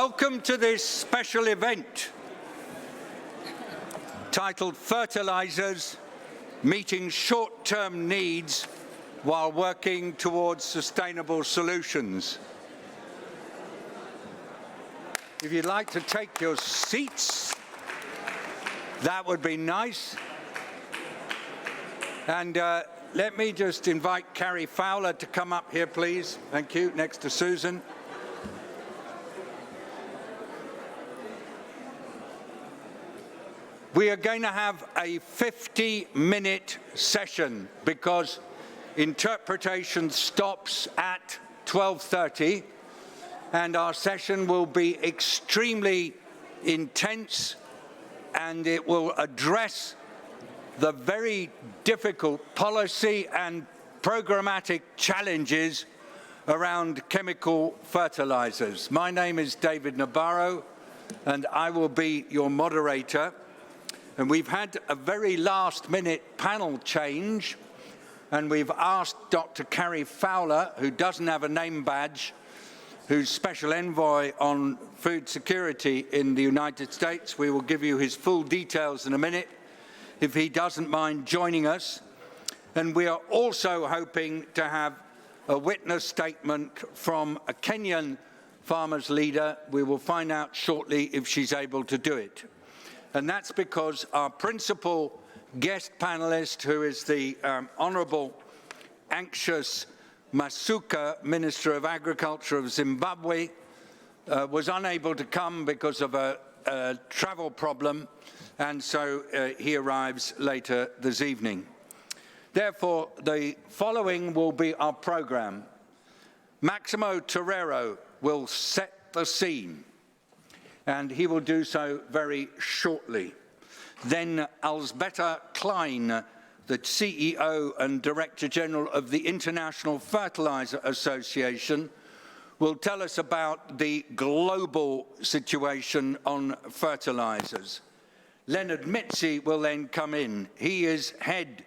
Welcome to this special event titled Fertilizers, Meeting Short-Term Needs while Working Towards Sustainable Solutions. If you'd like to take your seats, that would be nice. And let me just invite Carrie Fowler to come up here, please. Thank you, next to Susan. We are going to have a 50-minute session because interpretation stops at 12:30, and our session will be extremely intense, and it will address the very difficult policy and programmatic challenges around chemical fertilizers. My name is David Nabarro, and I will be your moderator. And we've had a very last-minute panel change, and we've asked Dr. Carrie Fowler, who doesn't have a name badge, who's Special Envoy on Food Security in the United States. We will give you his full details in a minute, if he doesn't mind joining us. And we are also hoping to have a witness statement from a Kenyan farmers leader. We will find out shortly if she's able to do it. And that's because our principal guest panelist, who is the Honourable Anxious Masuka, Minister of Agriculture of Zimbabwe, was unable to come because of a travel problem, and so he arrives later this evening. Therefore, the following will be our programme. Maximo Torero will set the scene, and he will do so very shortly. Then Alsbeta Klein, the CEO and Director General of the International Fertilizer Association, will tell us about the global situation on fertilizers. Leonard Mitzi will then come in. He is head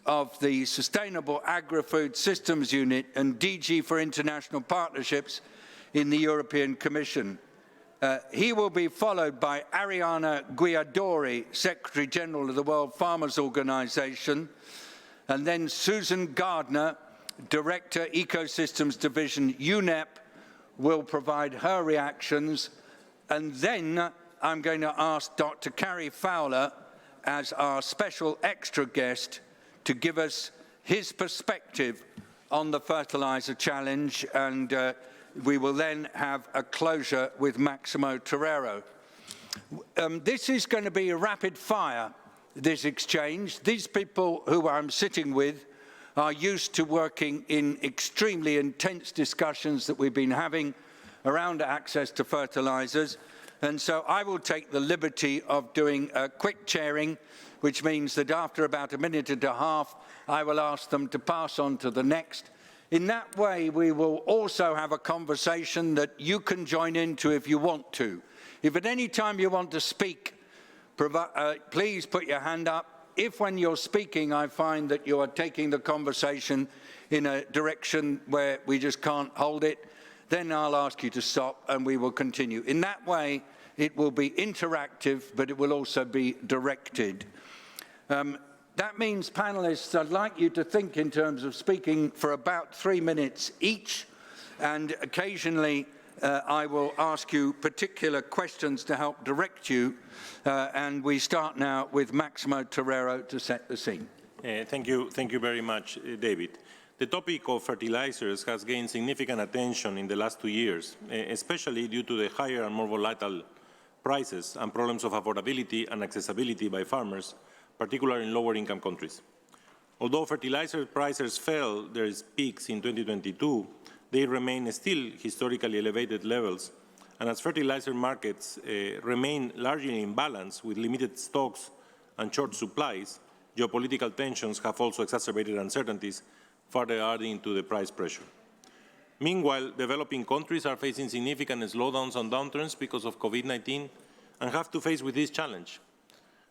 of the Sustainable Agri-Food Systems Unit and DG for International Partnerships in the European Commission. He will be followed by Ariana Guiadori, Secretary General of the World Farmers Organization, and then Susan Gardner, Director, Ecosystems Division, UNEP, will provide her reactions. And then I'm going to ask Dr. Carrie Fowler, as our special extra guest, to give us his perspective on the fertilizer challenge, and we will then have a closure with Maximo Torero. This is going to be a rapid fire, this exchange. These people who I'm sitting with are used to working in extremely intense discussions that we've been having around access to fertilizers. And so I will take the liberty of doing a quick chairing, which means that after about a minute and a half, I will ask them to pass on to the next. In that way, we will also have a conversation that you can join into if you want to. If at any time you want to speak, please put your hand up. If when you're speaking, I find that you are taking the conversation in a direction where we just can't hold it, then I'll ask you to stop and we will continue. In that way, it will be interactive, but it will also be directed. That means, panelists, I'd like you to think in terms of speaking for about 3 minutes each, and occasionally I will ask you particular questions to help direct you, and we start now with Maximo Torero to set the scene. Thank you very much, David. The topic of fertilizers has gained significant attention in the last 2 years, especially due to the higher and more volatile prices and problems of affordability and accessibility by farmers, particularly in lower-income countries. Although fertilizer prices fell their peaks in 2022, they remain still historically elevated levels, and as fertilizer markets remain largely in balance with limited stocks and short supplies, geopolitical tensions have also exacerbated uncertainties, further adding to the price pressure. Meanwhile, developing countries are facing significant slowdowns and downturns because of COVID-19 and have to face with this challenge.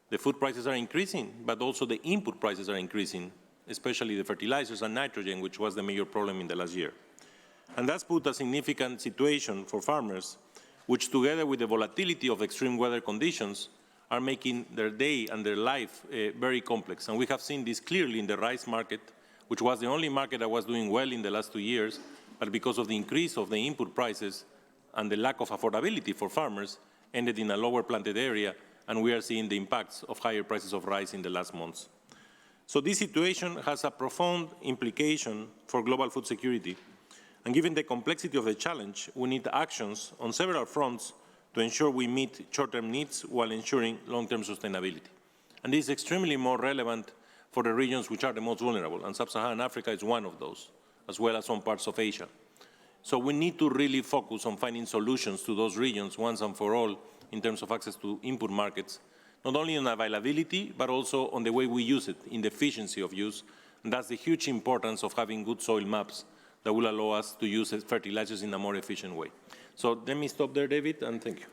The food prices are increasing, but also the input prices are increasing, especially the fertilizers and nitrogen, which was the major problem in the last year. And that's put a significant situation for farmers which together with the volatility of extreme weather conditions are making their day and their life very complex. And we have seen this clearly in the rice market, which was the only market that was doing well in the last 2 years, but because of the increase of the input prices and the lack of affordability for farmers, ended in a lower planted area, and we are seeing the impacts of higher prices of rice in the last months. So this situation has a profound implication for global food security. And given the complexity of the challenge, we need actions on several fronts to ensure we meet short-term needs while ensuring long-term sustainability. And this is extremely more relevant for the regions which are the most vulnerable, and Sub-Saharan Africa is one of those, as well as some parts of Asia. So we need to really focus on finding solutions to those regions once and for all in terms of access to input markets, not only on availability, but also on the way we use it, in the efficiency of use. And that's the huge importance of having good soil maps that will allow us to use fertilizers in a more efficient way. So let me stop there, David, and thank you.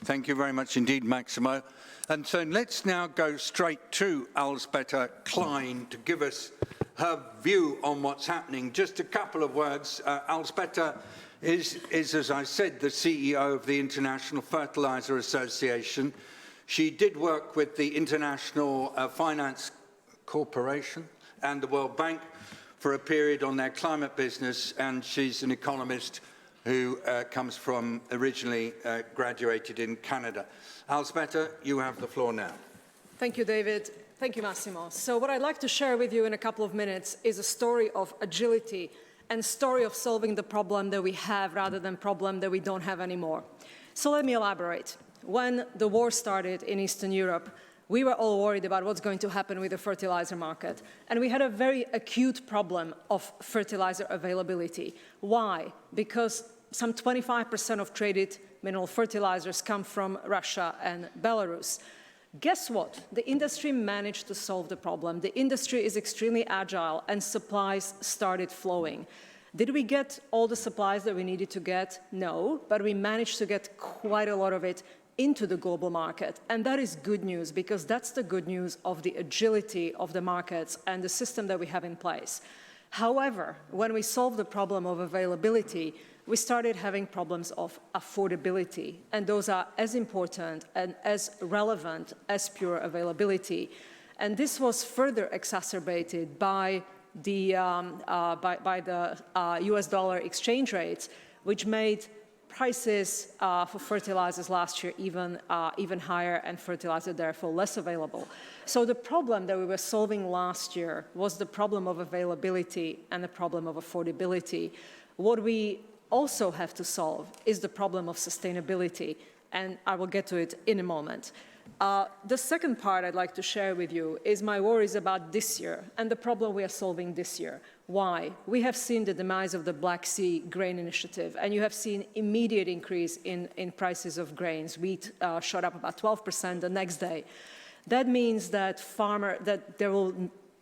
Thank you very much indeed, Maximo. And so let's now go straight to Alsbeta Klein to give us her view on what's happening. Just a couple of words. Alsbeta is, as I said, the CEO of the International Fertilizer Association. She did work with the International Finance Corporation and the World Bank for a period on their climate business, and she's an economist who comes from, originally graduated in Canada. Alsbeta, you have the floor now. Thank you, David. Thank you, Massimo. So what I'd like to share with you in a couple of minutes is a story of agility and story of solving the problem that we have rather than problem that we don't have anymore. So let me elaborate. When the war started in Eastern Europe, we were all worried about what's going to happen with the fertilizer market. And we had a very acute problem of fertilizer availability. Why? Because some 25% of traded mineral fertilizers come from Russia and Belarus. Guess what? The industry managed to solve the problem. The industry is extremely agile and supplies started flowing. Did we get all the supplies that we needed to get? No, but we managed to get quite a lot of it into the global market. And that is good news, because that's the good news of the agility of the markets and the system that we have in place. However, when we solved the problem of availability, we started having problems of affordability, and those are as important and as relevant as pure availability. And this was further exacerbated by the US dollar exchange rates, which made prices for fertilizers last year even higher, and fertilizer therefore less available. So the problem that we were solving last year was the problem of availability and the problem of affordability. What we also have to solve is the problem of sustainability, and I will get to it in a moment. The second part I'd like to share with you is my worries about this year and the problem we are solving this year. Why? We have seen the demise of the Black Sea Grain Initiative, and you have seen immediate increase in prices of grains. Wheat shot up about 12% the next day. That means that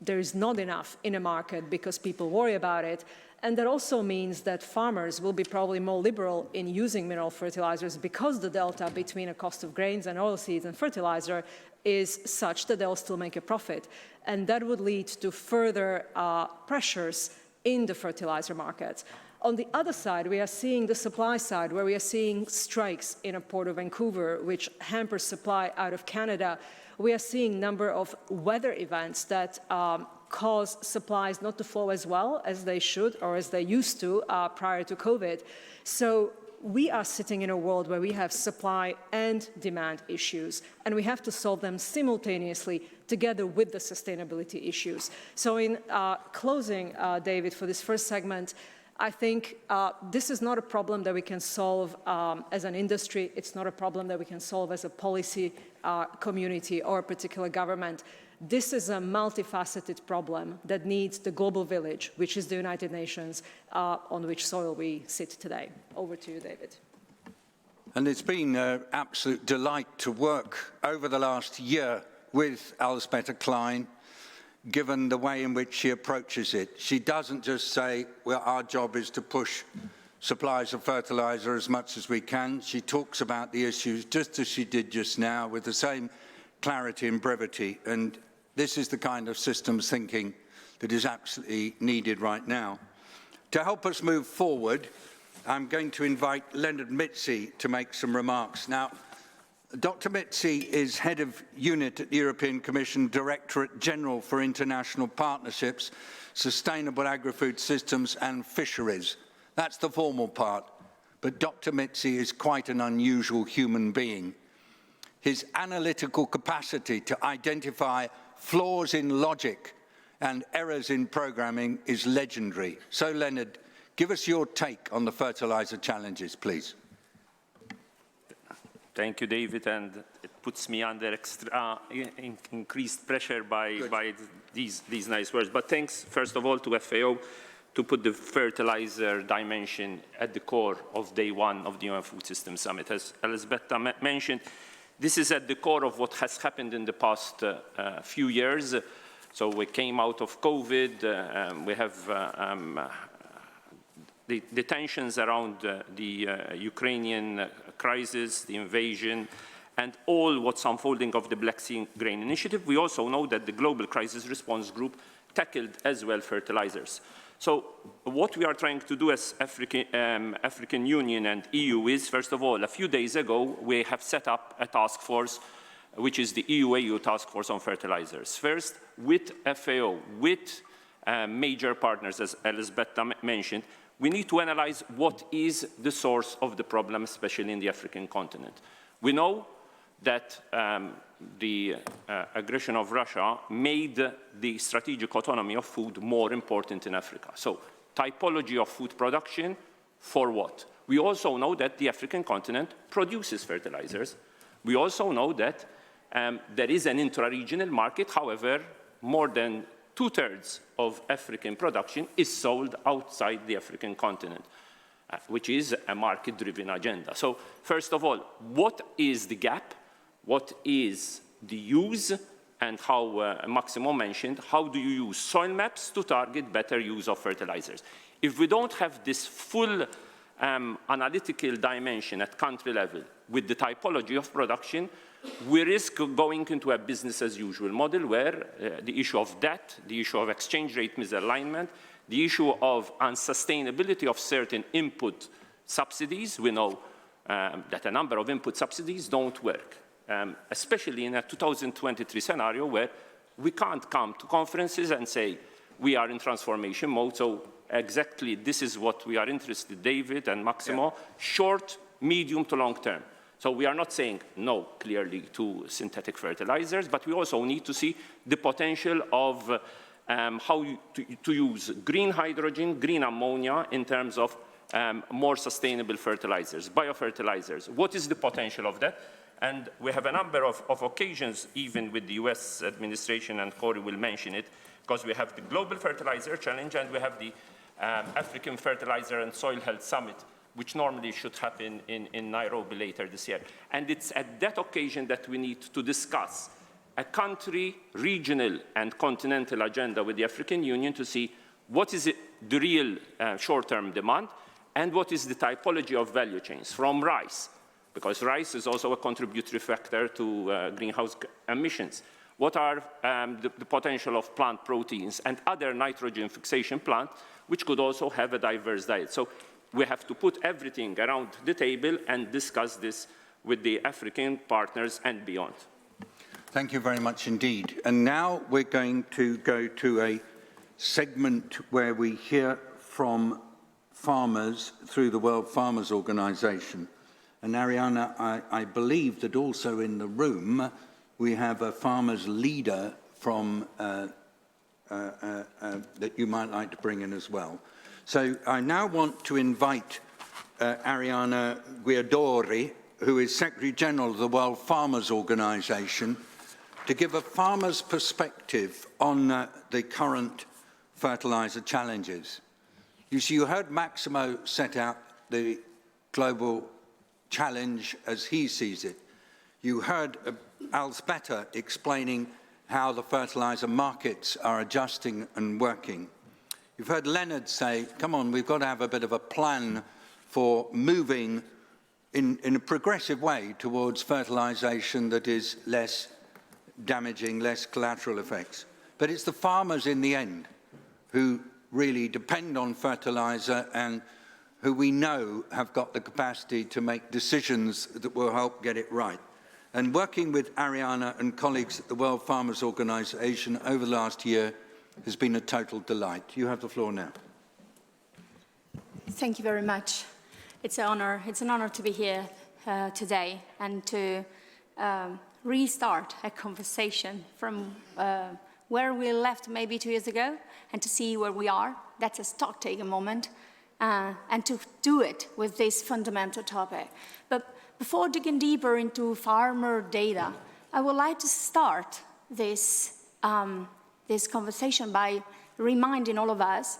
there is not enough in a market because people worry about it. And that also means that farmers will be probably more liberal in using mineral fertilizers because the delta between a cost of grains and oilseeds and fertilizer is such that they'll still make a profit. And that would lead to further pressures in the fertilizer markets. On the other side, we are seeing the supply side, where we are seeing strikes in a port of Vancouver, which hampers supply out of Canada. We are seeing a number of weather events that cause supplies not to flow as well as they should or as they used to prior to COVID. So we are sitting in a world where we have supply and demand issues, and we have to solve them simultaneously together with the sustainability issues. So in closing, David, for this first segment, I think this is not a problem that we can solve as an industry. It's not a problem that we can solve as a policy community or a particular government. This is a multifaceted problem that needs the global village, which is the United Nations, on which soil we sit today. Over to you, David. And it's been an absolute delight to work over the last year with Alsbeta Klein, given the way in which she approaches it. She doesn't just say, well, our job is to push supplies of fertilizer as much as we can. She talks about the issues just as she did just now, with the same clarity and brevity. And this is the kind of systems thinking that is absolutely needed right now. To help us move forward, I'm going to invite Leonard Mitzi to make some remarks. Now, Dr. Mitzi is head of unit at the European Commission, Directorate General for International Partnerships, Sustainable Agri-Food Systems and Fisheries. That's the formal part, but Dr. Mitzi is quite an unusual human being. His analytical capacity to identify flaws in logic and errors in programming is legendary. So, Leonard, give us your take on the fertilizer challenges, please. Thank you, David, and it puts me under increased pressure by these nice words. But thanks, first of all, to FAO to put the fertilizer dimension at the core of day one of the UN Food Systems Summit. As Elisabetta mentioned, this is at the core of what has happened in the past few years. So we came out of COVID, we have the tensions around the Ukrainian crisis, the invasion, and all what's unfolding of the Black Sea Grain Initiative. We also know that the Global Crisis Response Group tackled as well fertilizers. So what we are trying to do as African Union and EU is, first of all, a few days ago, we have set up a task force, which is the EU Task Force on Fertilizers. First, with FAO, with major partners, as Elisabetta mentioned, we need to analyze what is the source of the problem, especially in the African continent. We know that the aggression of Russia made the strategic autonomy of food more important in Africa. So, typology of food production, for what? We also know that the African continent produces fertilizers. We also know that there is an intra-regional market. However, more than 2/3 of African production is sold outside the African continent, which is a market-driven agenda. So, first of all, what is the gap? What is the use? And how Maximo mentioned, how do you use soil maps to target better use of fertilizers? If we don't have this full analytical dimension at country level with the typology of production, we risk going into a business-as-usual model where the issue of debt, the issue of exchange rate misalignment, the issue of unsustainability of certain input subsidies, we know that a number of input subsidies don't work, especially in a 2023 scenario where we can't come to conferences and say we are in transformation mode. So exactly this is what we are interested, David and Maximo, short, medium to long term. So we are not saying no, clearly, to synthetic fertilizers, but we also need to see the potential of how to use green hydrogen, green ammonia in terms of more sustainable fertilizers, biofertilizers. What is the potential of that? And we have a number of occasions, even with the US administration, and Corey will mention it, because we have the Global Fertilizer Challenge and we have the African Fertilizer and Soil Health Summit, which normally should happen in Nairobi later this year. And it's at that occasion that we need to discuss a country, regional, and continental agenda with the African Union to see what is the real short-term demand and what is the typology of value chains from rice, because rice is also a contributory factor to greenhouse emissions. What are the potential of plant proteins and other nitrogen fixation plants, which could also have a diverse diet? So we have to put everything around the table and discuss this with the African partners and beyond. Thank you very much indeed. And now we're going to go to a segment where we hear from farmers through the World Farmers Organization. And Ariana, I believe that also in the room we have a farmers leader from that you might like to bring in as well. So I now want to invite Ariana Guidori, who is Secretary General of the World Farmers Organization, to give a farmer's perspective on the current fertilizer challenges. You see, you heard Maximo set out the global challenge as he sees it. You heard Elisabetta explaining how the fertilizer markets are adjusting and working. You've heard Leonard say, come on, we've got to have a bit of a plan for moving in a progressive way towards fertilization that is less damaging, less collateral effects. But it's the farmers in the end who really depend on fertilizer and who we know have got the capacity to make decisions that will help get it right. And working with Ariana and colleagues at the World Farmers Organization over the last year has been a total delight. You have the floor now. Thank you very much. It's an honor to be here today and to restart a conversation from where we left maybe 2 years ago and to see where we are. That's a stock-taking moment, and to do it with this fundamental topic. But before digging deeper into farmer data, I would like to start this conversation by reminding all of us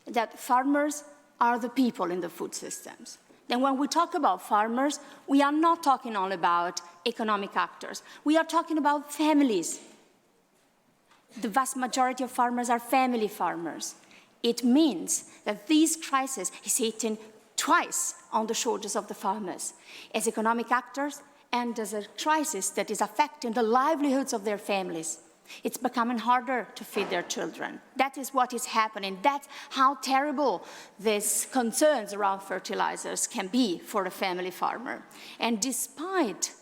that farmers are the people in the food systems. Then when we talk about farmers, we are not talking only about economic actors. We are talking about families. The vast majority of farmers are family farmers. It means that this crisis is hitting twice on the shoulders of the farmers, as economic actors and as a crisis that is affecting the livelihoods of their families. It's becoming harder to feed their children. That is what is happening. That's how terrible these concerns around fertilizers can be for a family farmer. And despite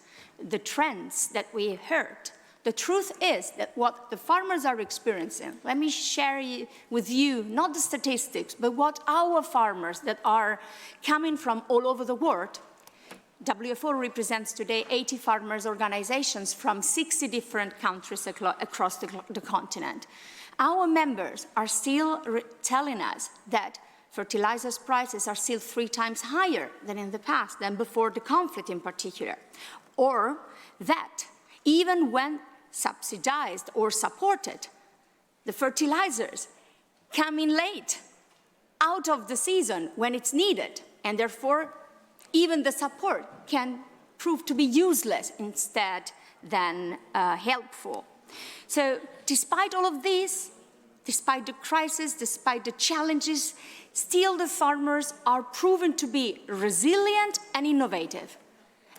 the trends that we heard, the truth is that what the farmers are experiencing, let me share with you, not the statistics, but what our farmers that are coming from all over the world. WFO represents today 80 farmers' organizations from 60 different countries across the continent. Our members are still telling us that fertilizers prices are still 3 times higher than in the past, than before the conflict in particular. Or that even when subsidized or supported, the fertilizers come in late, out of the season when it's needed, and therefore even the support can prove to be useless instead than helpful. So despite all of this, despite the crisis, despite the challenges, still the farmers are proven to be resilient and innovative.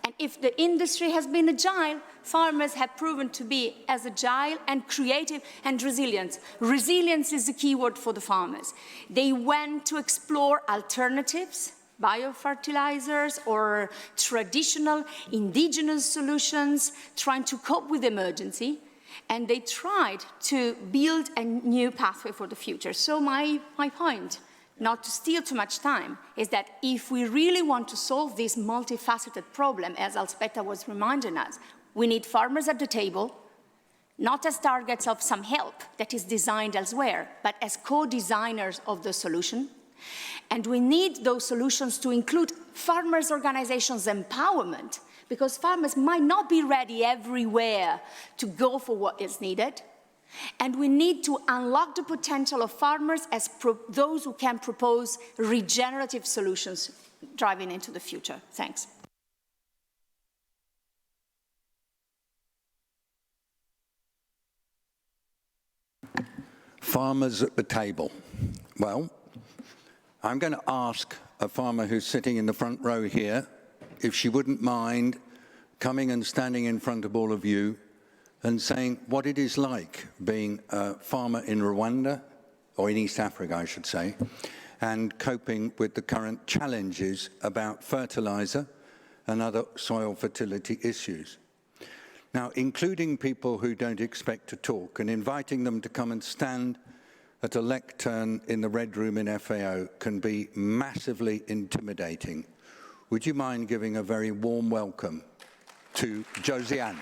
And if the industry has been agile, farmers have proven to be as agile and creative and resilient. Resilience is the key word for the farmers. They went to explore alternatives, biofertilizers or traditional indigenous solutions, trying to cope with emergency, and they tried to build a new pathway for the future. So my point, not to steal too much time, is that if we really want to solve this multifaceted problem, as Alspeta was reminding us, we need farmers at the table, not as targets of some help that is designed elsewhere, but as co-designers of the solution. And we need those solutions to include farmers' organizations' empowerment, because farmers might not be ready everywhere to go for what is needed. And we need to unlock the potential of farmers as those who can propose regenerative solutions driving into the future. Thanks. Farmers at the table. Well, I'm going to ask a farmer who's sitting in the front row here if she wouldn't mind coming and standing in front of all of you and saying what it is like being a farmer in Rwanda, or in East Africa, I should say, and coping with the current challenges about fertilizer and other soil fertility issues. Now, including people who don't expect to talk and inviting them to come and stand at a lectern in the Red Room in FAO can be massively intimidating. Would you mind giving a very warm welcome to Josiane?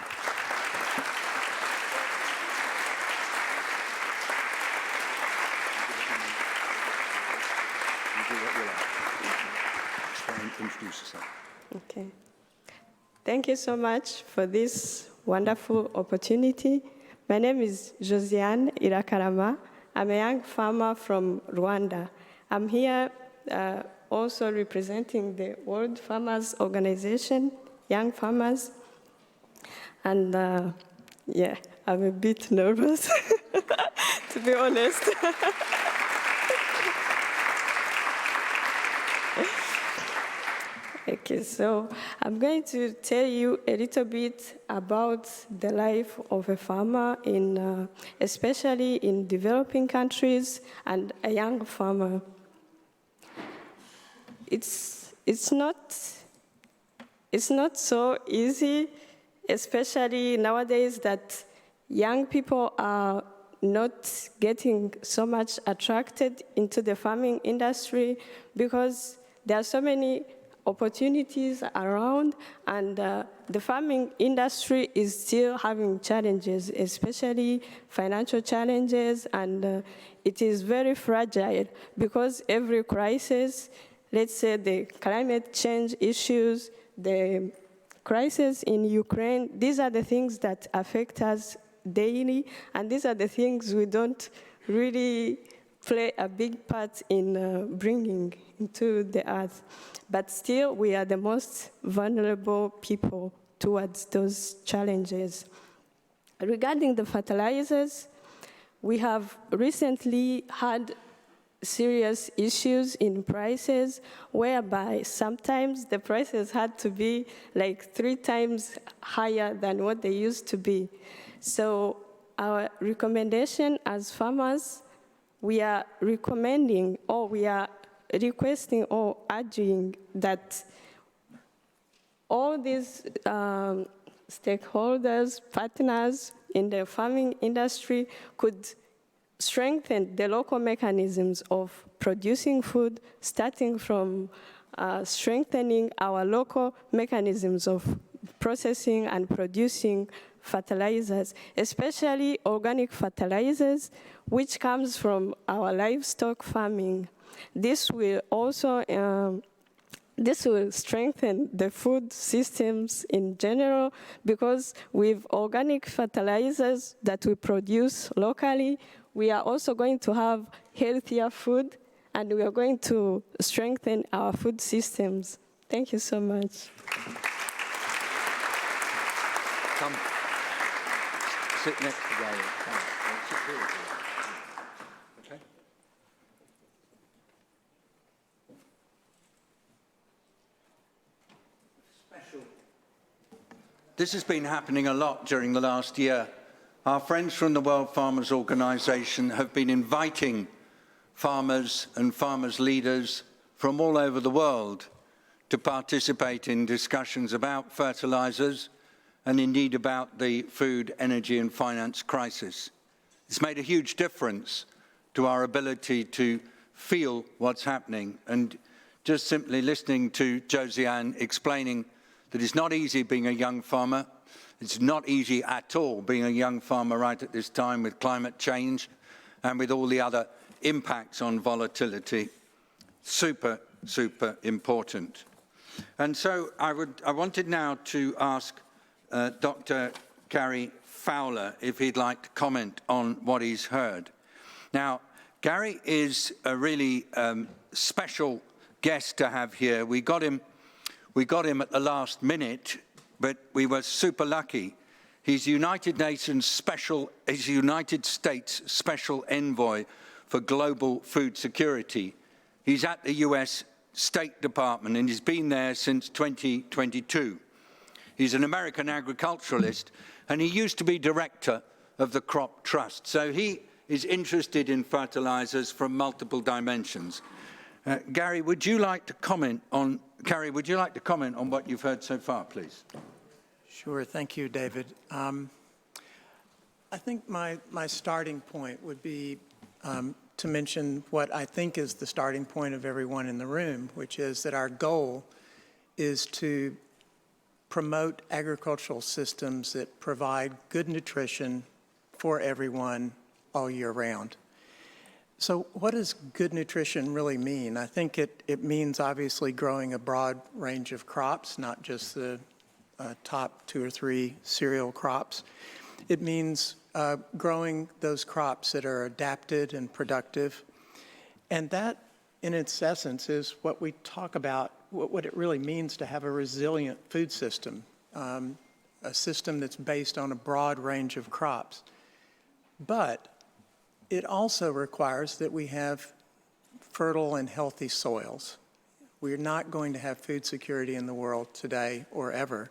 Introduce yourself. Okay. Thank you so much for this wonderful opportunity. My name is Josiane Irakarama. I'm a young farmer from Rwanda. I'm here also representing the World Farmers Organization, young farmers. And yeah, I'm a bit nervous, to be honest. Okay, so I'm going to tell you a little bit about the life of a farmer, especially in developing countries, and a young farmer. it's not so easy, especially nowadays that young people are not getting so much attracted into the farming industry because there are so many opportunities around, and the farming industry is still having challenges, especially financial challenges, and it is very fragile because every crisis, let's say the climate change issues, the crisis in Ukraine, these are the things that affect us daily, and these are the things we don't really play a big part in bringing into the earth. But still, we are the most vulnerable people towards those challenges. Regarding the fertilizers, we have recently had serious issues in prices, whereby sometimes the prices had to be like 3 times higher than what they used to be. So our recommendation as farmers, we are recommending, or we are requesting or urging that all these stakeholders, partners in the farming industry could strengthen the local mechanisms of producing food, starting from strengthening our local mechanisms of processing and producing fertilizers, especially organic fertilizers, which comes from our livestock farming. This will also strengthen the food systems in general, because with organic fertilizers that we produce locally, we are also going to have healthier food, and we are going to strengthen our food systems. Thank you so much. Come. Sit next to Gary. Okay. This has been happening a lot during the last year. Our friends from the World Farmers Organization have been inviting farmers and farmers' leaders from all over the world to participate in discussions about fertilizers and indeed about the food, energy and finance crisis. It's made a huge difference to our ability to feel what's happening, and just simply listening to Josiane explaining that it's not easy being a young farmer. It's not easy at all being a young farmer right at this time with climate change and with all the other impacts on volatility. Super, super important. And so I wanted now to ask Dr. Carrie Fowler if he'd like to comment on what he's heard. Now, Gary is a really special guest to have here. We got him at the last minute, but we were super lucky. He's United States Special Envoy for Global Food Security. He's at the US State Department, and he's been there since 2022. He's an American agriculturalist, and he used to be director of the Crop Trust. So he is interested in fertilizers from multiple dimensions. Carrie, would you like to comment on what you've heard so far, please? Sure, thank you, David. I think my starting point would be to mention what I think is the starting point of everyone in the room, which is that our goal is to promote agricultural systems that provide good nutrition for everyone all year round. So what does good nutrition really mean? I think it means obviously growing a broad range of crops, not just the top 2 or 3 cereal crops. It means growing those crops that are adapted and productive. And that, in its essence, is what we talk about, what it really means to have a resilient food system, a system that's based on a broad range of crops. But it also requires that we have fertile and healthy soils. We're not going to have food security in the world today or ever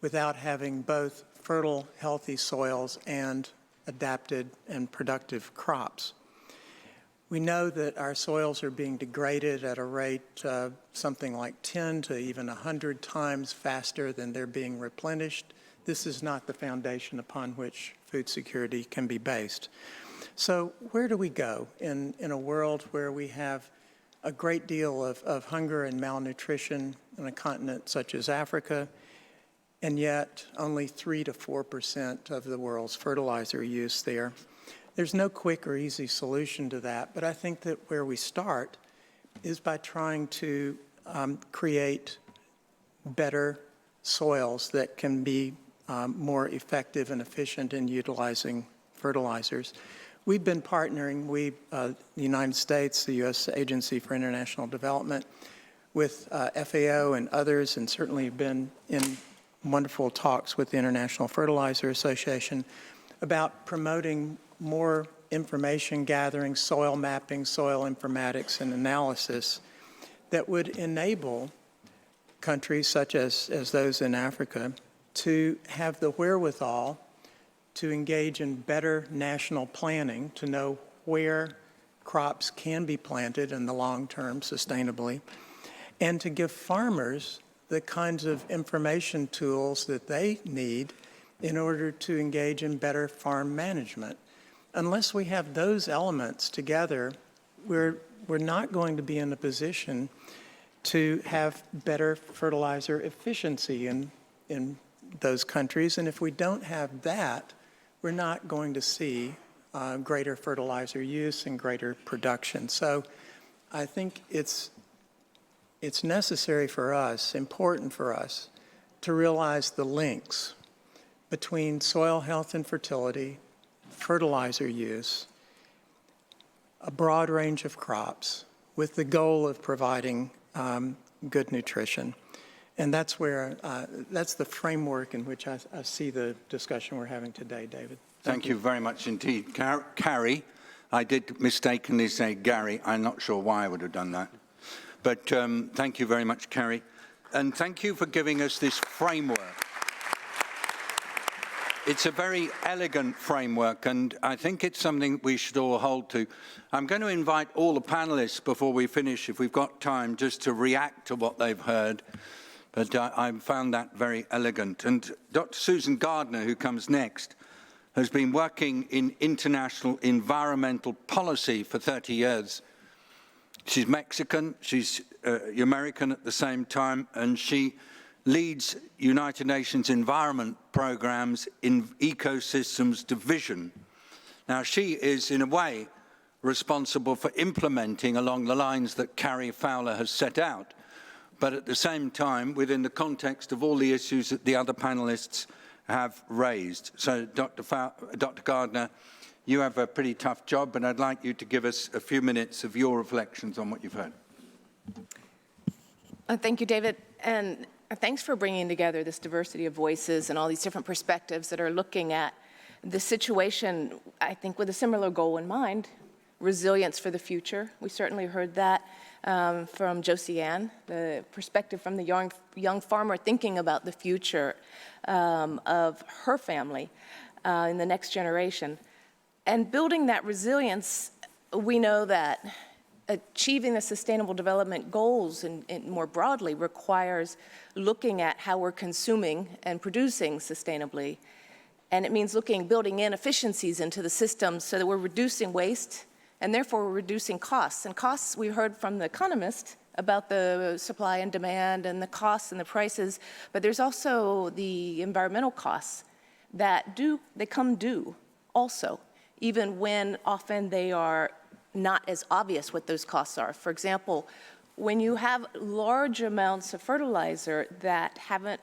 without having both fertile, healthy soils and adapted and productive crops. We know that our soils are being degraded at a rate something like 10 to even 100 times faster than they're being replenished. This is not the foundation upon which food security can be based. So where do we go in a world where we have a great deal of hunger and malnutrition in a continent such as Africa, and yet only 3 to 4% of the world's fertilizer use there? There's no quick or easy solution to that, but I think that where we start is by trying to create better soils that can be more effective and efficient in utilizing fertilizers. We've been partnering, the United States, the U.S. Agency for International Development, with FAO and others, and certainly been in wonderful talks with the International Fertilizer Association about promoting more information gathering, soil mapping, soil informatics, and analysis that would enable countries such as those in Africa to have the wherewithal to engage in better national planning, to know where crops can be planted in the long term sustainably, and to give farmers the kinds of information tools that they need in order to engage in better farm management. Unless we have those elements together, we're not going to be in a position to have better fertilizer efficiency in those countries. And if we don't have that, we're not going to see greater fertilizer use and greater production. So I think it's necessary for us, important for us, to realize the links between soil health and fertility, fertilizer use, a broad range of crops with the goal of providing good nutrition. And that's where, that's the framework in which I see the discussion we're having today, David. Thank you very much indeed. Carrie, I did mistakenly say Gary. I'm not sure why I would have done that. But thank you very much, Carrie. And thank you for giving us this framework. It's a very elegant framework, and I think it's something we should all hold to. I'm going to invite all the panelists before we finish, if we've got time, just to react to what they've heard. But I found that very elegant. And Dr. Susan Gardner, who comes next, has been working in international environmental policy for 30 years. She's Mexican, she's American at the same time, and she leads United Nations environment programs in ecosystems division. Now, she is, in a way, responsible for implementing along the lines that Carrie Fowler has set out, but at the same time, within the context of all the issues that the other panelists have raised. So, Dr. Gardner, you have a pretty tough job, but I'd like you to give us a few minutes of your reflections on what you've heard. Thank you, David. And thanks for bringing together this diversity of voices and all these different perspectives that are looking at the situation, I think, with a similar goal in mind, resilience for the future. We certainly heard that from Josiane, the perspective from the young farmer thinking about the future of her family in the next generation. And building that resilience, we know that achieving the Sustainable Development Goals and more broadly requires looking at how we're consuming and producing sustainably. And it means building in efficiencies into the system so that we're reducing waste and therefore we're reducing costs. And costs, we heard from the economist about the supply and demand and the costs and the prices, but there's also the environmental costs that come due also, even when often they are not as obvious what those costs are. For example, when you have large amounts of fertilizer that haven't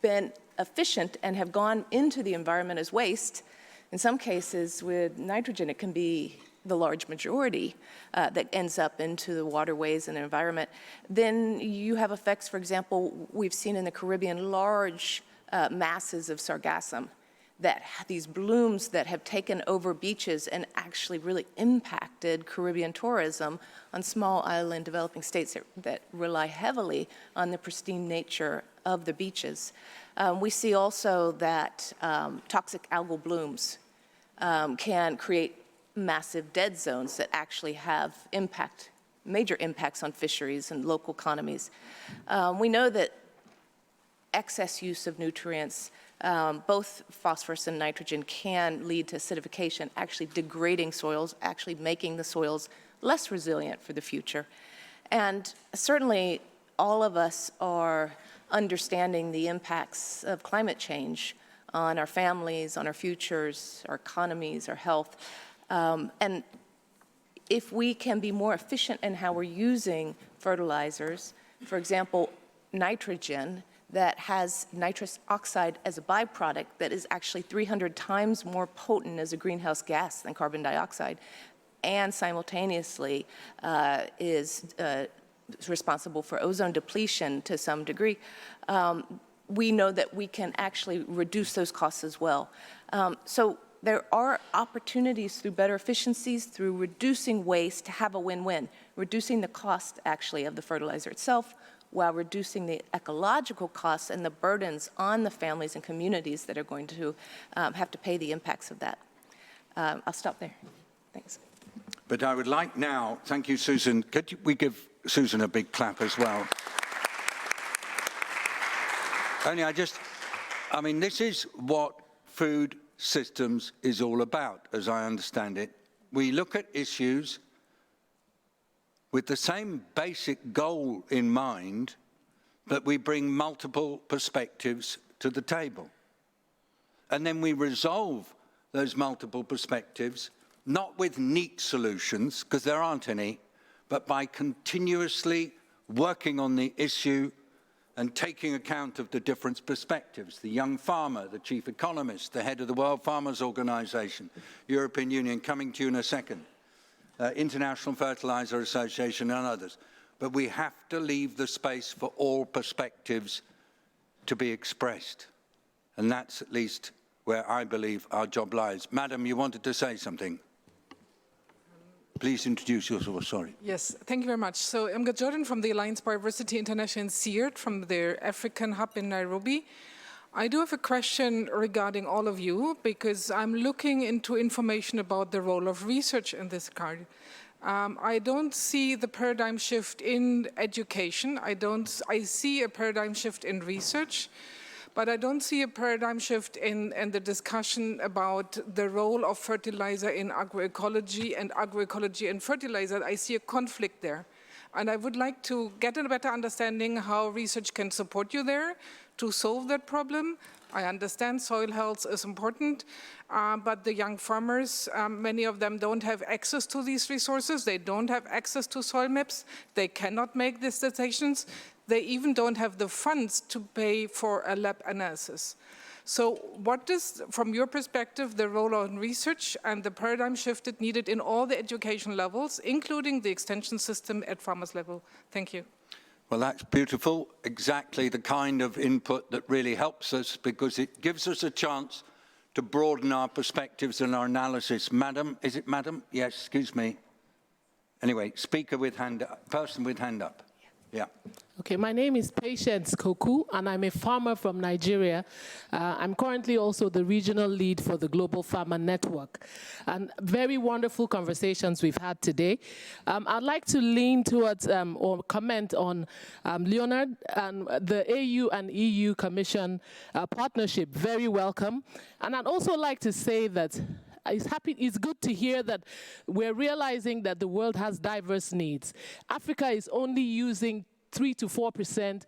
been efficient and have gone into the environment as waste, in some cases with nitrogen it can be the large majority that ends up into the waterways and the environment, then you have effects. For example, we've seen in the Caribbean large masses of sargassum, that these blooms that have taken over beaches and actually really impacted Caribbean tourism on small island developing states that rely heavily on the pristine nature of the beaches. We see also that toxic algal blooms can create massive dead zones that actually have major impacts on fisheries and local economies. We know that excess use of nutrients, both phosphorus and nitrogen, can lead to acidification, actually degrading soils, actually making the soils less resilient for the future. And certainly all of us are understanding the impacts of climate change on our families, on our futures, our economies, our health. And if we can be more efficient in how we're using fertilizers, for example, nitrogen that has nitrous oxide as a byproduct that is actually 300 times more potent as a greenhouse gas than carbon dioxide, and simultaneously is responsible for ozone depletion to some degree, we know that we can actually reduce those costs as well. So there are opportunities through better efficiencies, through reducing waste, to have a win-win, reducing the cost actually of the fertilizer itself, while reducing the ecological costs and the burdens on the families and communities that are going to have to pay the impacts of that. I'll stop there. Thanks. But I would like now, thank you, Susan. Could we give Susan a big clap as well? Only I mean, this is what food systems is all about, as I understand it. We look at issues with the same basic goal in mind, but we bring multiple perspectives to the table. And then we resolve those multiple perspectives, not with neat solutions, because there aren't any, but by continuously working on the issue and taking account of the different perspectives. The young farmer, the chief economist, the head of the World Farmers Organization, European Union, coming to you in a second, International Fertilizer Association and others. But we have to leave the space for all perspectives to be expressed. And that's at least where I believe our job lies. Madam, you wanted to say something. Please introduce yourself, sorry. Yes, thank you very much. So I'm Jordan from the Alliance Biodiversity International in CEART, from their African hub in Nairobi. I do have a question regarding all of you, because I'm looking into information about the role of research in this regard. I don't see the paradigm shift in education. I see a paradigm shift in research, but I don't see a paradigm shift in the discussion about the role of fertilizer in agroecology and agroecology and fertilizer. I see a conflict there. And I would like to get a better understanding how research can support you there to solve that problem. I understand soil health is important, but the young farmers, many of them don't have access to these resources. They don't have access to soil maps. They cannot make these decisions. They even don't have the funds to pay for a lab analysis. So what is, from your perspective, the role of research and the paradigm shift needed in all the education levels, including the extension system at farmers level? Thank you. Well, that's beautiful. Exactly the kind of input that really helps us, because it gives us a chance to broaden our perspectives and our analysis. Madam, is it madam? Yes, excuse me. Anyway, speaker with hand up, person with hand up. Yeah. Okay, my name is Patience Koku, and I'm a farmer from Nigeria. I'm currently also the regional lead for the Global Farmer Network. And very wonderful conversations we've had today. I'd like to lean towards or comment on Leonard and the AU and EU Commission partnership. Very welcome. And I'd also like to say that it's good to hear that we're realizing that the world has diverse needs. Africa is only using 3 to 4%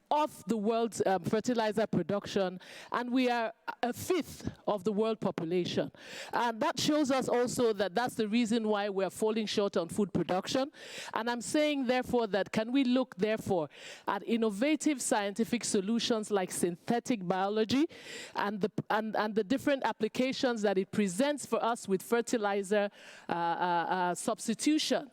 of the world's fertilizer production, and we are a fifth of the world population. And that shows us also that that's the reason why we're falling short on food production. And I'm saying, therefore, that can we look, therefore, at innovative scientific solutions like synthetic biology and the different applications that it presents for us with fertilizer substitution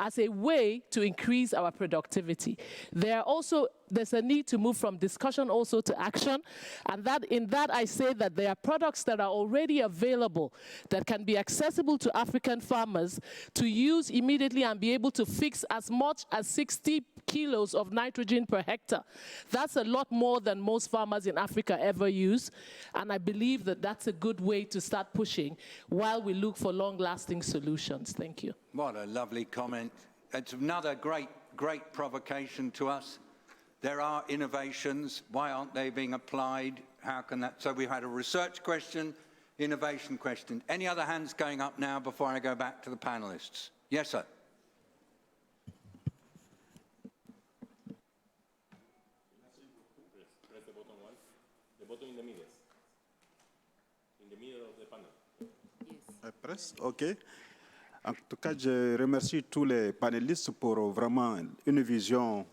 as a way to increase our productivity. There are also there's a need to move from discussion also to action. And in that I say that there are products that are already available that can be accessible to African farmers to use immediately and be able to fix as much as 60 kilos of nitrogen per hectare. That's a lot more than most farmers in Africa ever use. And I believe that that's a good way to start pushing while we look for long-lasting solutions. Thank you. What a lovely comment. It's another great provocation to us. There are innovations. Why aren't they being applied? How can that? So we've had a research question, innovation question. Any other hands going up now before I go back to the panelists? Yes, sir. Press the button one. The button in the middle. In the middle of the panel. Yes. I press? OK. En tout cas, je remercie tous les panélistes pour vraiment une vision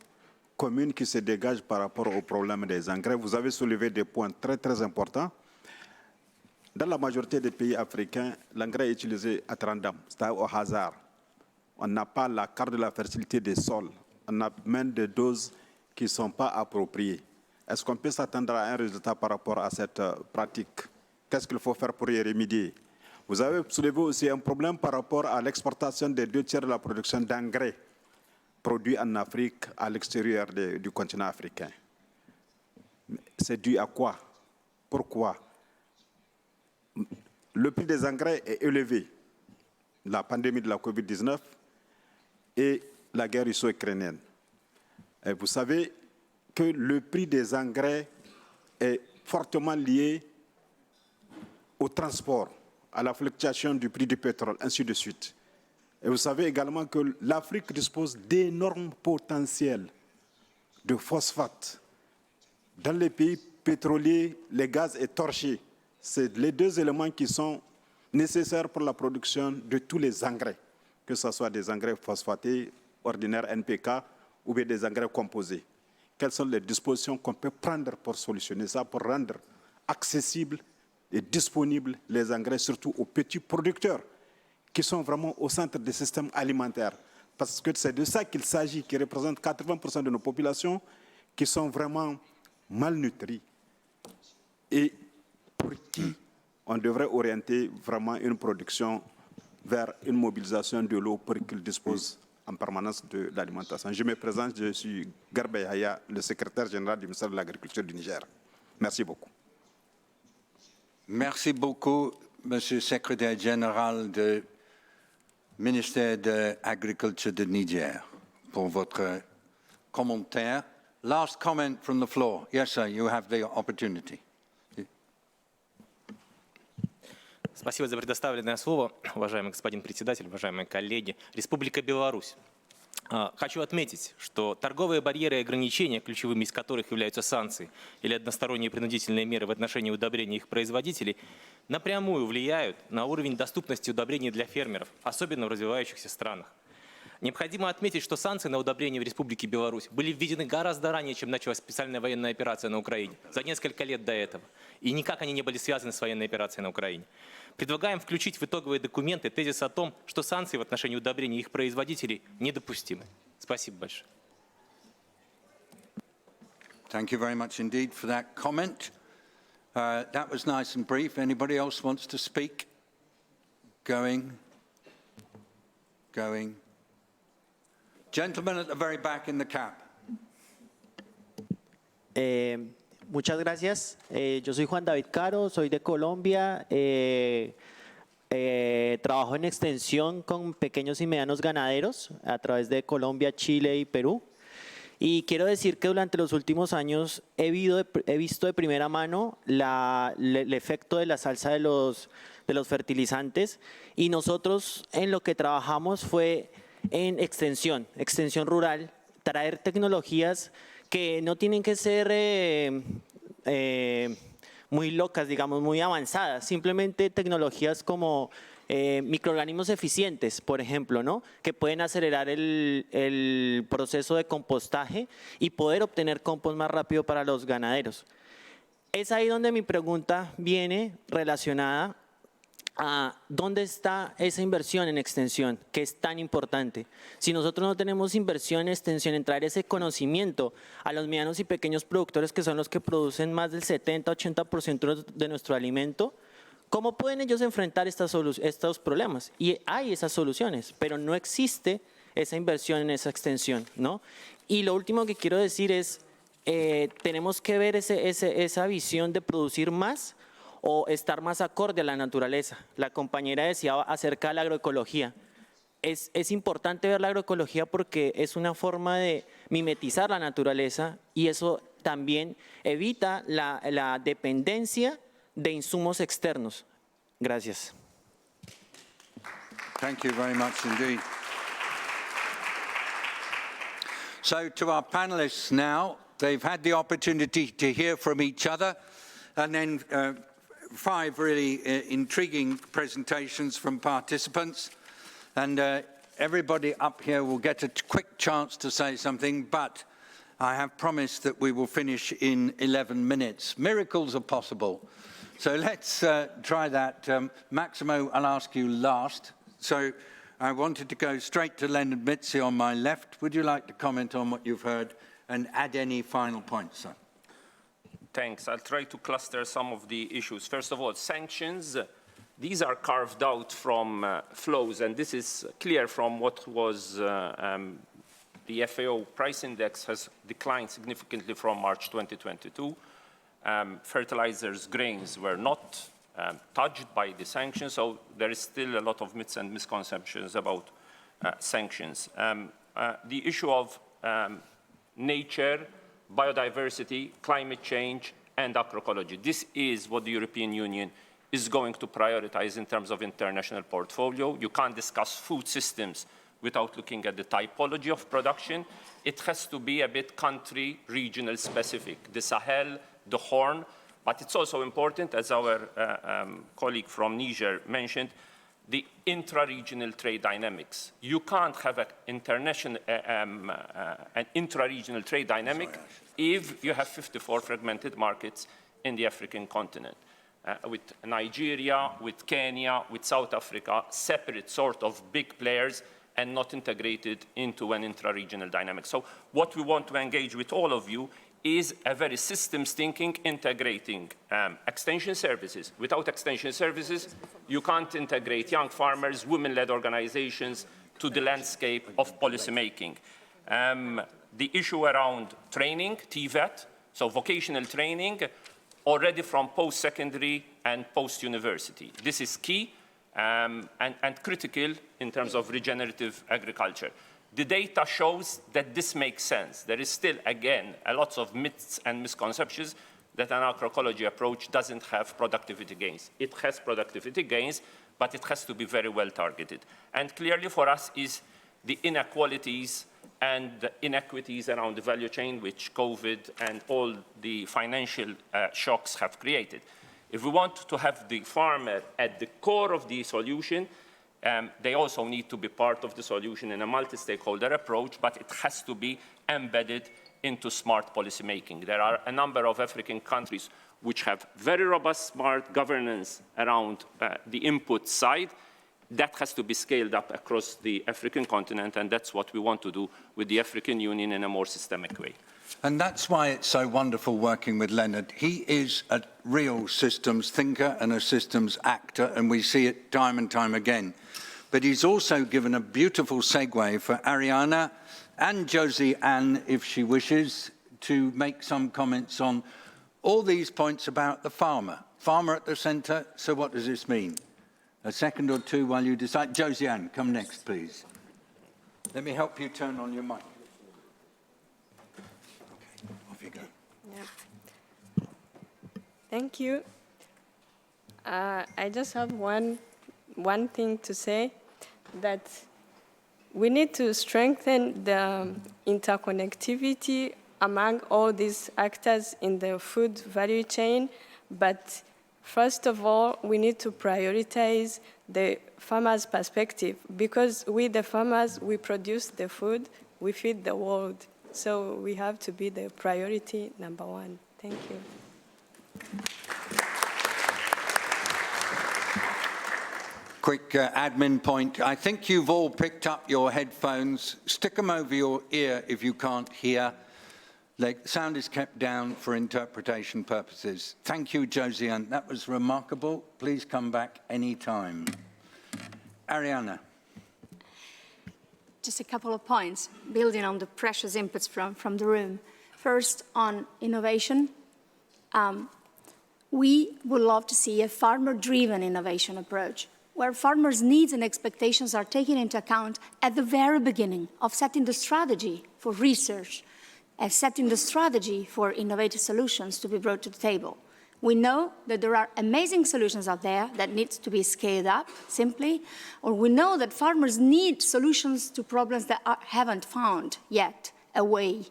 commune qui se dégage par rapport au problème des engrais. Vous avez soulevé des points très importants. Dans la majorité des pays africains, l'engrais est utilisé à random, c'est-à-dire au hasard. On n'a pas la carte de la fertilité des sols. On a même des doses qui ne sont pas appropriées. Est-ce qu'on peut s'attendre à un résultat par rapport à cette pratique? Qu'est-ce qu'il faut faire pour y remédier? Vous avez soulevé aussi un problème par rapport à l'exportation des 2/3 de la production d'engrais produits en Afrique à l'extérieur du continent africain. C'est dû à quoi? Pourquoi? Le prix des engrais est élevé. La pandémie de la Covid-19 et la guerre russo-ukrainienne. Et vous savez que le prix des engrais est fortement lié au transport, à la fluctuation du prix du pétrole, ainsi de suite. Et vous savez également que l'Afrique dispose d'énormes potentiels de phosphate. Dans les pays pétroliers, le gaz est torché. C'est les deux éléments qui sont nécessaires pour la production de tous les engrais, que ce soit des engrais phosphatés, ordinaires NPK, ou bien des engrais composés. Quelles sont les dispositions qu'on peut prendre pour solutionner ça, pour rendre accessibles et disponibles les engrais, surtout aux petits producteurs qui sont vraiment au centre des systèmes alimentaires. Parce que c'est de ça qu'il s'agit, qui représente 80% de nos populations qui sont vraiment malnutries et pour qui on devrait orienter vraiment une production vers une mobilisation de l'eau pour qu'ils disposent en permanence de l'alimentation. Je me présente, je suis Garba Yahya, le secrétaire général du ministère de l'Agriculture du Niger. Merci beaucoup. Merci beaucoup, Monsieur le secrétaire général du ministère de l'Agriculture du Niger, pour votre commentaire. Last comment from the floor. Yes, sir, you have the opportunity. Спасибо за предоставленное слово, уважаемый господин председатель, уважаемые коллеги. Республика Беларусь. Хочу отметить, что торговые барьеры и ограничения, ключевыми из которых являются санкции или односторонние принудительные меры в отношении удобрений их производителей, напрямую влияют на уровень доступности удобрений для фермеров, особенно в развивающихся странах. Необходимо отметить, что санкции на удобрения в Республике Беларусь были введены гораздо ранее, чем началась специальная военная операция на Украине, за несколько лет до этого. И никак они не были связаны с военной операцией на Украине. Предлагаем включить в итоговые документы тезис о том, что санкции в отношении удобрений и их производителей недопустимы. Спасибо большое. Thank you very much indeed for that comment. That was nice and brief. Anybody else wants to speak? Going. Gentleman at the very back in the cap. Muchas gracias. Yo soy Juan David Caro, soy de Colombia. Trabajo en extensión con pequeños y medianos ganaderos a través de Colombia, Chile y Perú. Y quiero decir que durante los últimos años he visto de primera mano el efecto de la alza de los fertilizantes. Y nosotros en lo que trabajamos fue en extensión rural, traer tecnologías que no tienen que ser muy locas, digamos, muy avanzadas, simplemente tecnologías como microorganismos eficientes, por ejemplo, ¿no? Que pueden acelerar el proceso de compostaje y poder obtener compost más rápido para los ganaderos. Es ahí donde mi pregunta viene relacionada ¿dónde está esa inversión en extensión que es tan importante? Si nosotros no tenemos inversión en extensión, en traer ese conocimiento a los medianos y pequeños productores que son los que producen más del 70-80% de nuestro alimento, ¿cómo pueden ellos enfrentar estos problemas? Y hay esas soluciones, pero no existe esa inversión en esa extensión, ¿no? Y lo último que quiero decir es, tenemos que ver esa visión de producir más o estar más acorde a la naturaleza. La compañera decía acerca de la agroecología. Es importante ver la agroecología porque es una forma de mimetizar la naturaleza y eso también evita la dependencia de insumos externos. Gracias. Thank you very much indeed. So to our panelists now, they've had the opportunity to hear from each other and then 5 really intriguing presentations from participants. And everybody up here will get a quick chance to say something, but I have promised that we will finish in 11 minutes. Miracles are possible. So let's try that. Maximo, I'll ask you last. So I wanted to go straight to Leonard Mitzi on my left. Would you like to comment on what you've heard and add any final points, sir? Thanks. I'll try to cluster some of the issues. First of all, sanctions. These are carved out from flows, and this is clear from what was the FAO price index has declined significantly from March 2022. Fertilizers, grains were not touched by the sanctions, so there is still a lot of myths and misconceptions about sanctions. The issue of nature, biodiversity, climate change, and agroecology. This is what the European Union is going to prioritize in terms of international portfolio. You can't discuss food systems without looking at the typology of production. It has to be a bit country, regional specific. The Sahel, the Horn, but it's also important, as our colleague from Niger mentioned, the intra-regional trade dynamics. You can't have an intra-regional trade dynamic if you have 54 fragmented markets in the African continent. With Nigeria, with Kenya, with South Africa, separate sort of big players and not integrated into an intra-regional dynamic. So what we want to engage with all of you is a very systems thinking, integrating extension services. Without extension services, you can't integrate young farmers, women-led organizations to the landscape of policymaking. The issue around training, TVET, so vocational training, already from post-secondary and post-university. This is key and critical in terms of regenerative agriculture. The data shows that this makes sense. There is still, again, a lot of myths and misconceptions that an agroecology approach doesn't have productivity gains. It has productivity gains, but it has to be very well targeted. And clearly for us is the inequalities and the inequities around the value chain, which COVID and all the financial shocks have created. If we want to have the farmer at the core of the solution, they also need to be part of the solution in a multi-stakeholder approach, but it has to be embedded into smart policymaking. There are a number of African countries which have very robust smart governance around the input side. That has to be scaled up across the African continent, and that's what we want to do with the African Union in a more systemic way. And that's why it's so wonderful working with Leonard. He is a real systems thinker and a systems actor, and we see it time and time again. But he's also given a beautiful segue for Ariana and Josie Ann, if she wishes, to make some comments on all these points about the farmer. Farmer at the centre, so what does this mean? A second or two while you decide. Josie Ann, come next, please. Let me help you turn on your mic. Okay, off you go. Yeah. Thank you. I just have one thing to say, that we need to strengthen the interconnectivity among all these actors in the food value chain, but first of all, we need to prioritize the farmer's perspective, because we, the farmers, we produce the food, we feed the world. So we have to be the priority number one. Thank you. quick admin point. I think you've all picked up your headphones. Stick them over your ear if you can't hear. The sound is kept down for interpretation purposes. Thank you, Josiane. That was remarkable. Please come back anytime. Ariana. Just a couple of points, building on the precious inputs from the room. First, on innovation. We would love to see a farmer-driven innovation approach, where farmers' needs and expectations are taken into account at the very beginning of setting the strategy for research and setting the strategy for innovative solutions to be brought to the table. We know that there are amazing solutions out there that need to be scaled up, simply, or we know that farmers need solutions to problems that haven't found yet a way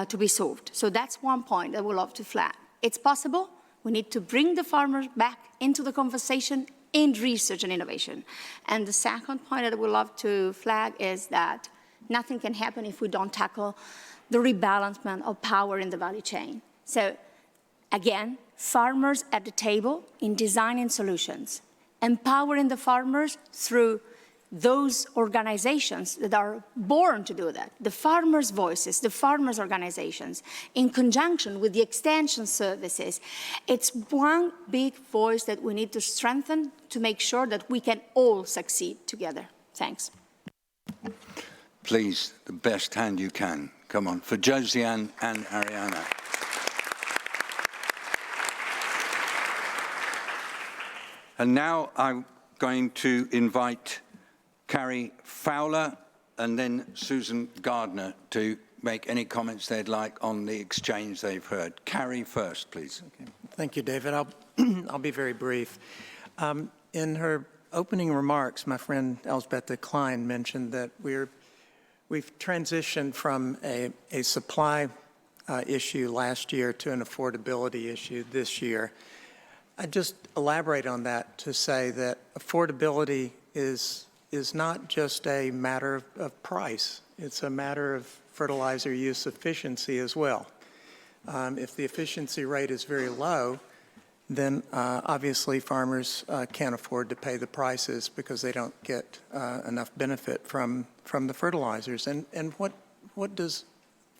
to be solved. So that's one point I would love to flag. It's possible. We need to bring the farmers back into the conversation in research and innovation. And the second point that I would love to flag is that nothing can happen if we don't tackle the rebalancement of power in the value chain. So again, farmers at the table in designing solutions, empowering the farmers through those organizations that are born to do that, the farmers' voices, the farmers' organizations, in conjunction with the extension services. It's one big voice that we need to strengthen to make sure that we can all succeed together. Thanks. Please, the best hand you can. Come on, for Josiane and Ariana. And now I'm going to invite Carrie Fowler and then Susan Gardner to make any comments they'd like on the exchange they've heard. Carrie first, please. Okay. Thank you, David. I'll be very brief. In her opening remarks, my friend Elzbieta Klein mentioned that we've transitioned from a supply issue last year to an affordability issue this year. I'd just elaborate on that to say that affordability is not just a matter of price. It's a matter of fertilizer use efficiency as well. If the efficiency rate is very low, then obviously farmers can't afford to pay the prices because they don't get enough benefit from the fertilizers. And what does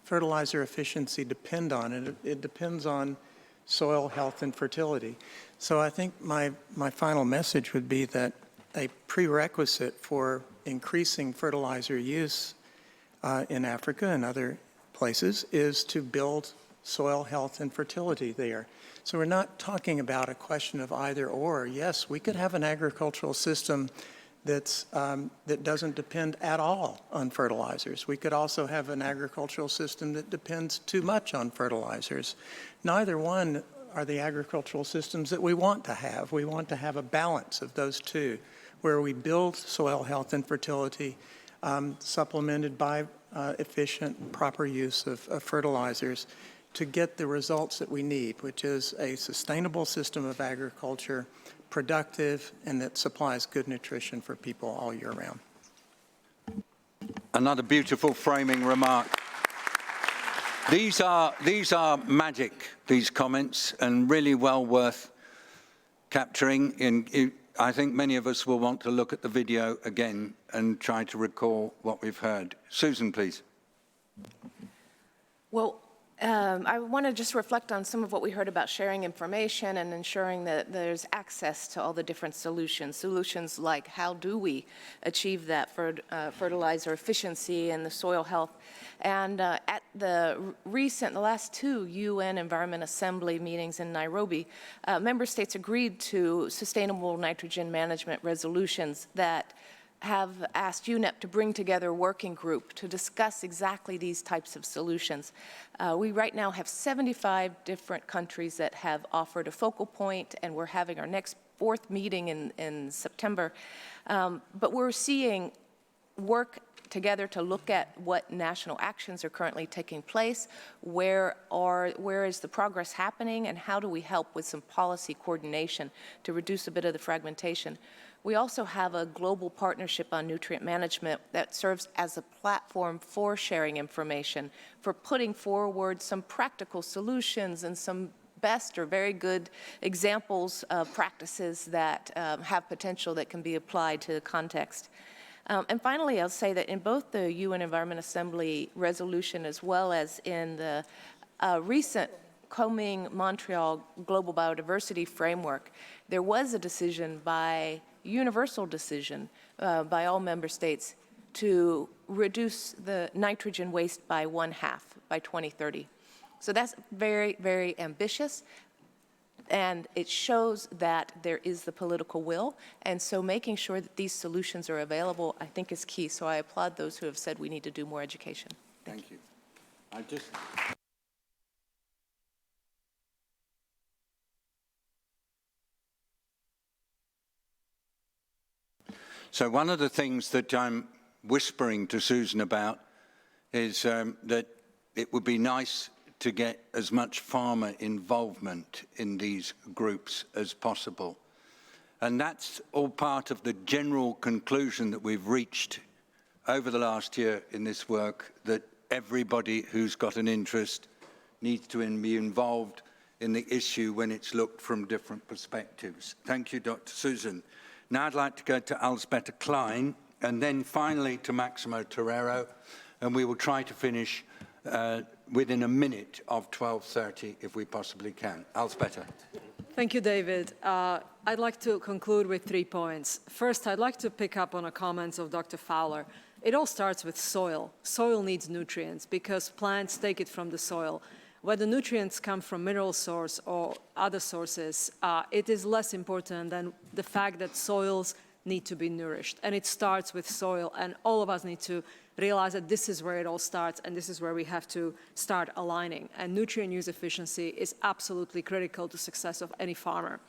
fertilizer efficiency depend on? It depends on soil health and fertility. So I think my final message would be that a prerequisite for increasing fertilizer use in Africa and other places is to build soil health and fertility there. So we're not talking about a question of either or. Yes, we could have an agricultural system that doesn't depend at all on fertilizers. We could also have an agricultural system that depends too much on fertilizers. Neither one are the agricultural systems that we want to have. We want to have a balance of those two, where we build soil health and fertility supplemented by efficient, proper use of fertilizers to get the results that we need, which is a sustainable system of agriculture, productive, and that supplies good nutrition for people all year round. Another beautiful framing remark. These are magic, these comments, and really well worth capturing. I think many of us will want to look at the video again and try to recall what we've heard. Susan, please. Well, I want to just reflect on some of what we heard about sharing information and ensuring that there's access to all the different solutions. Solutions like how do we achieve that fertilizer efficiency and the soil health. And at the last two UN Environment Assembly meetings in Nairobi, member states agreed to sustainable nitrogen management resolutions that have asked UNEP to bring together a working group to discuss exactly these types of solutions. We right now have 75 different countries that have offered a focal point, and we're having our next 4th meeting in September. But we're seeing work together to look at what national actions are currently taking place, where is the progress happening, and how do we help with some policy coordination to reduce a bit of the fragmentation. We also have a global partnership on nutrient management that serves as a platform for sharing information, for putting forward some practical solutions and some best or very good examples of practices that have potential that can be applied to the context. And finally, I'll say that in both the UN Environment Assembly resolution as well as in the recent Kunming-Montreal Global Biodiversity Framework, there was a decision universal decision by all member states to reduce the nitrogen waste by 1/2 by 2030. So that's very, very ambitious. And it shows that there is the political will. And so making sure that these solutions are available, I think, is key. So I applaud those who have said we need to do more education. Thank you. So one of the things that I'm whispering to Susan about is that it would be nice to get as much farmer involvement in these groups as possible. And that's all part of the general conclusion that we've reached over the last year in this work, that everybody who's got an interest needs to be involved in the issue when it's looked from different perspectives. Thank you, Dr. Susan. Now I'd like to go to Alsbeta Klein, and then finally to Maximo Torero, and we will try to finish within a minute of 12:30 if we possibly can. Alsbeta. Thank you, David. I'd like to conclude with 3 points. First, I'd like to pick up on the comments of Dr. Fowler. It all starts with soil. Soil needs nutrients because plants take it from the soil. Whether nutrients come from mineral source or other sources, it is less important than the fact that soils need to be nourished. And it starts with soil, and all of us need to realize that this is where it all starts, and this is where we have to start aligning. And nutrient use efficiency is absolutely critical to success of any farmer.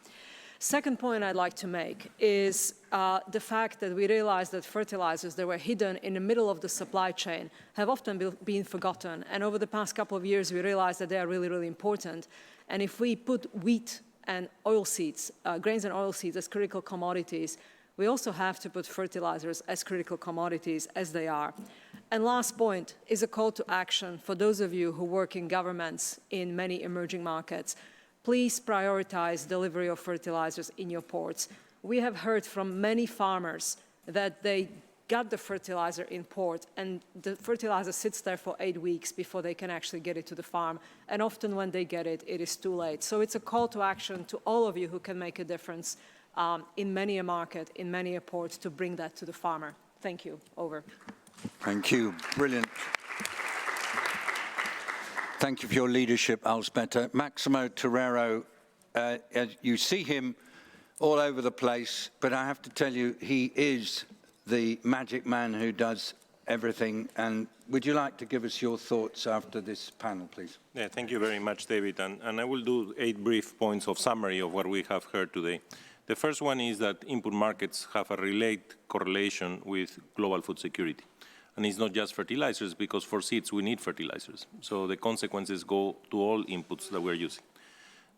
Second point I'd like to make is the fact that we realize that fertilizers that were hidden in the middle of the supply chain have often been forgotten. And over the past couple of years, we realized that they are really, really important. And if we put wheat and oilseeds, grains and oilseeds as critical commodities, we also have to put fertilizers as critical commodities as they are. And last point is a call to action for those of you who work in governments in many emerging markets. Please prioritize delivery of fertilizers in your ports. We have heard from many farmers that they got the fertilizer in port, and the fertilizer sits there for 8 weeks before they can actually get it to the farm. And often when they get it, it is too late. So it's a call to action to all of you who can make a difference in many a market, in many a port, to bring that to the farmer. Thank you. Over. Thank you. Brilliant. Thank you for your leadership, Alsbeta. Maximo Torero, you see him all over the place, but I have to tell you, he is the magic man who does everything. And would you like to give us your thoughts after this panel, please? Yeah, thank you very much, David. And I will do 8 brief points of summary of what we have heard today. The first one is that input markets have a related correlation with global food security. And it's not just fertilizers, because for seeds we need fertilizers. So the consequences go to all inputs that we're using.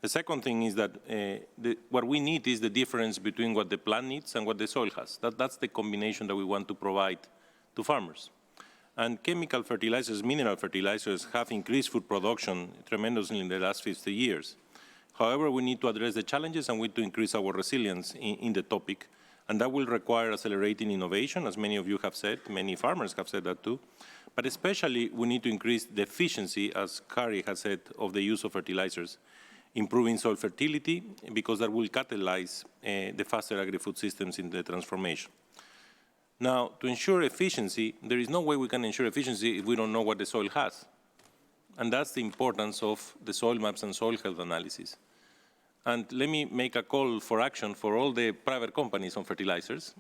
The second thing is that what we need is the difference between what the plant needs and what the soil has. That's the combination that we want to provide to farmers. And chemical fertilizers, mineral fertilizers, have increased food production tremendously in the last 50 years. However, we need to address the challenges and we need to increase our resilience in the topic. And that will require accelerating innovation, as many of you have said, many farmers have said that too. But especially, we need to increase the efficiency, as Carrie has said, of the use of fertilizers, improving soil fertility, because that will catalyze the faster agri-food systems in the transformation. Now, to ensure efficiency, there is no way we can ensure efficiency if we don't know what the soil has. And that's the importance of the soil maps and soil health analysis. And let me make a call for action for all the private companies on fertilizers.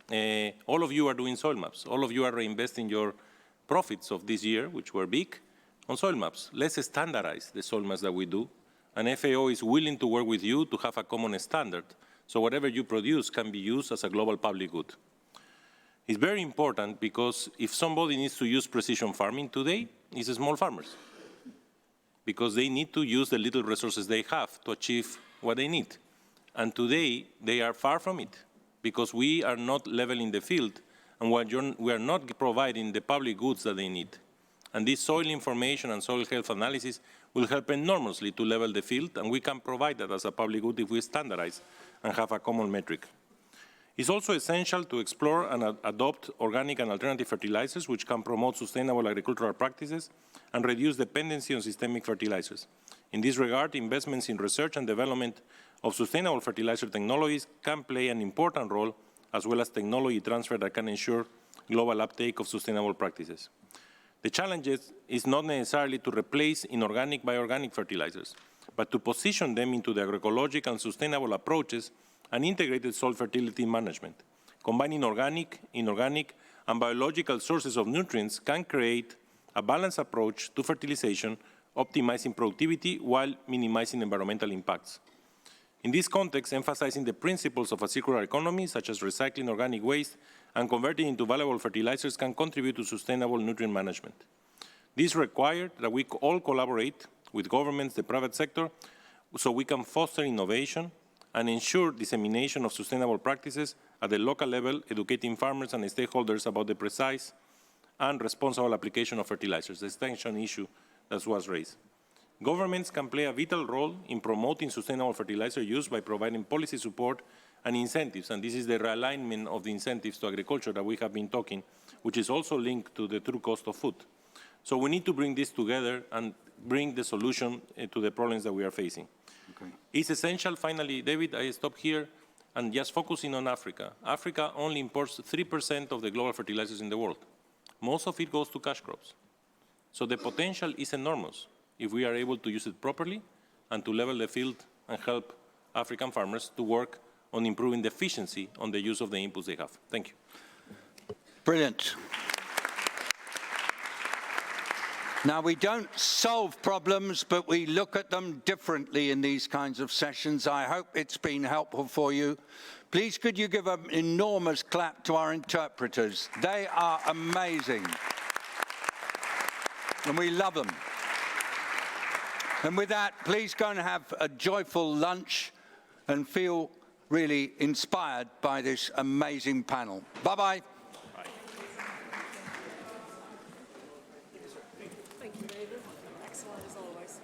All of you are doing soil maps. All of you are reinvesting your profits of this year, which were big, on soil maps. Let's standardize the soil maps that we do. And FAO is willing to work with you to have a common standard, so whatever you produce can be used as a global public good. It's very important because if somebody needs to use precision farming today, it's the small farmers, because they need to use the little resources they have to achieve what they need. And today, they are far from it, because we are not leveling the field, and we are not providing the public goods that they need. And this soil information and soil health analysis will help enormously to level the field, and we can provide that as a public good if we standardize and have a common metric. It's also essential to explore and adopt organic and alternative fertilizers, which can promote sustainable agricultural practices and reduce dependency on systemic fertilizers. In this regard, investments in research and development of sustainable fertilizer technologies can play an important role, as well as technology transfer that can ensure global uptake of sustainable practices. The challenge is not necessarily to replace inorganic by organic fertilizers, but to position them into the agroecological and sustainable approaches and integrated soil fertility management. Combining organic, inorganic, and biological sources of nutrients can create a balanced approach to fertilization, optimizing productivity while minimizing environmental impacts. In this context, emphasizing the principles of a circular economy, such as recycling organic waste and converting into valuable fertilizers, can contribute to sustainable nutrient management. This requires that we all collaborate with governments, the private sector, so we can foster innovation and ensure dissemination of sustainable practices at the local level, educating farmers and stakeholders about the precise and responsible application of fertilizers, the extension issue that was raised. Governments can play a vital role in promoting sustainable fertilizer use by providing policy support and incentives, and this is the realignment of the incentives to agriculture that we have been talking, which is also linked to the true cost of food. So we need to bring this together and bring the solution to the problems that we are facing. Okay. It's essential, finally, David, I stop here, and just focusing on Africa. Africa only imports 3% of the global fertilizers in the world. Most of it goes to cash crops. So the potential is enormous if we are able to use it properly and to level the field and help African farmers to work on improving the efficiency on the use of the inputs they have. Thank you. Brilliant. Now, we don't solve problems, but we look at them differently in these kinds of sessions. I hope it's been helpful for you. Please, could you give an enormous clap to our interpreters? They are amazing. And we love them. And with that, please go and have a joyful lunch and feel really inspired by this amazing panel. Bye-bye. Thank you, David. Excellent as always.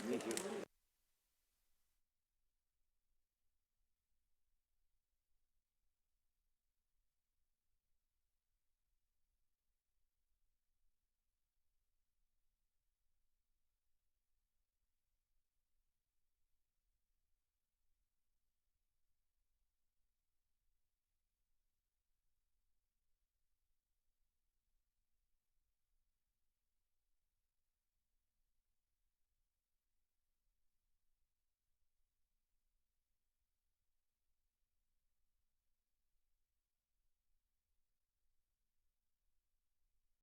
Thank you.